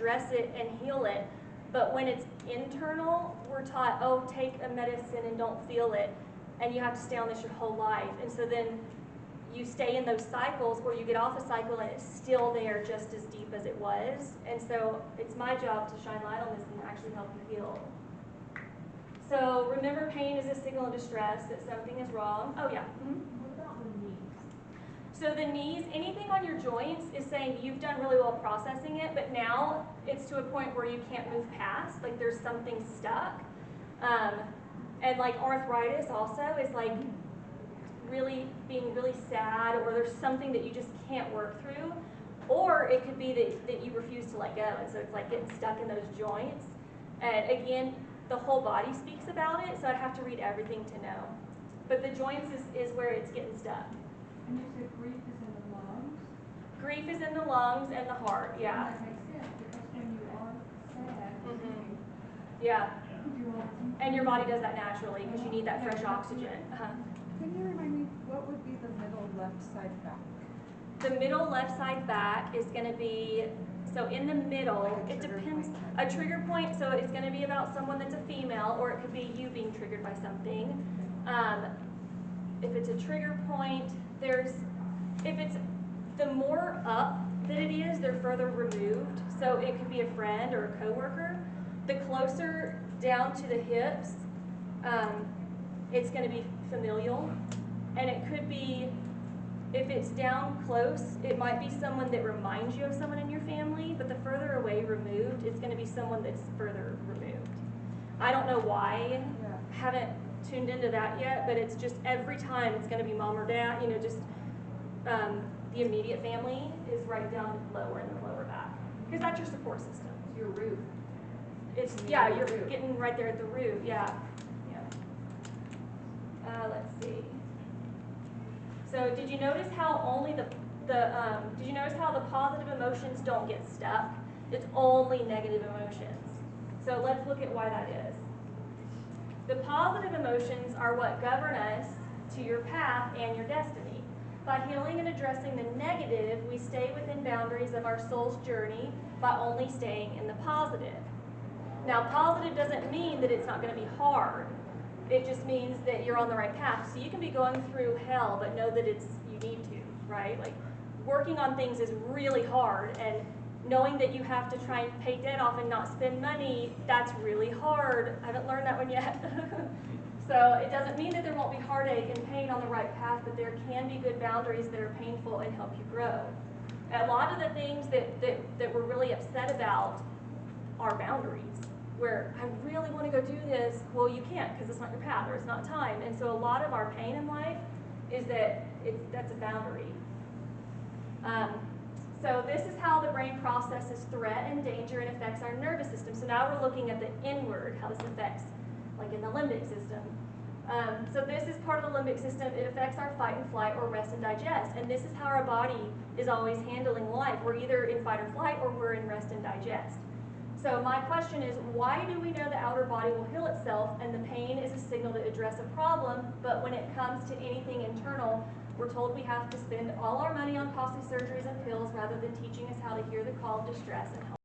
address it and heal it. But when it's internal, we're taught, oh, take a medicine and don't feel it, and you have to stay on this your whole life. And so then you stay in those cycles, or you get off a cycle and it's still there just as deep as it was. And so it's my job to shine light on this and actually help you heal. So remember, pain is a signal of distress that something is wrong. Oh yeah. What about the knees? So the knees, anything on your joints is saying you've done really well processing it, but now it's to a point where you can't move past, like there's something stuck. And like arthritis also is like being really sad, or there's something that you just can't work through. Or it could be that you refuse to let go, and so it's like getting stuck in those joints. And again, the whole body speaks about it, so I'd have to read everything to know. But the joints is where it's getting stuck. And you said grief is in the lungs? Grief is in the lungs and the heart, yeah. And that makes sense, because when you are sad, yeah. you are. And your body does that naturally because you need that fresh oxygen. Can you remind me, what would be the middle left side back? The middle left side back is going to be, so in the middle, it depends, a trigger point, so it's going to be about someone that's a female, or it could be you being triggered by something. If it's a trigger point, if it's the more up that it is, they're further removed. So it could be a friend or a coworker. The closer down to the hips, it's going to be familial. And it could be, if it's down close, it might be someone that reminds you of someone in your family, but the further away removed, it's going to be someone that's further removed. I don't know why, haven't tuned into that yet, but it's just every time it's going to be mom or dad, just the immediate family is right down lower in the lower back, because that's your support system. It's your root. You're getting right there at the root, yeah. Let's see. So did you notice how only did you notice how the positive emotions don't get stuck? It's only negative emotions. So let's look at why that is. The positive emotions are what govern us to your path and your destiny. By healing and addressing the negative, we stay within boundaries of our soul's journey by only staying in the positive. Now, positive doesn't mean that it's not going to be hard. It just means that you're on the right path. So you can be going through hell, but know that you need to, right? Like, working on things is really hard, and knowing that you have to try and pay debt off and not spend money, that's really hard. I haven't learned that one yet. So it doesn't mean that there won't be heartache and pain on the right path, but there can be good boundaries that are painful and help you grow. A lot of the things that we're really upset about are boundaries, where I really want to go do this. Well, you can't because it's not your path or it's not time. And so a lot of our pain in life is that's a boundary. So this is how the brain processes threat and danger and affects our nervous system. So now we're looking at the inward, how this affects, like in the limbic system. So this is part of the limbic system. It affects our fight and flight or rest and digest. And this is how our body is always handling life. We're either in fight or flight, or we're in rest and digest. So my question is, why do we know the outer body will heal itself and the pain is a signal to address a problem, but when it comes to anything internal, we're told we have to spend all our money on costly surgeries and pills rather than teaching us how to hear the call of distress and help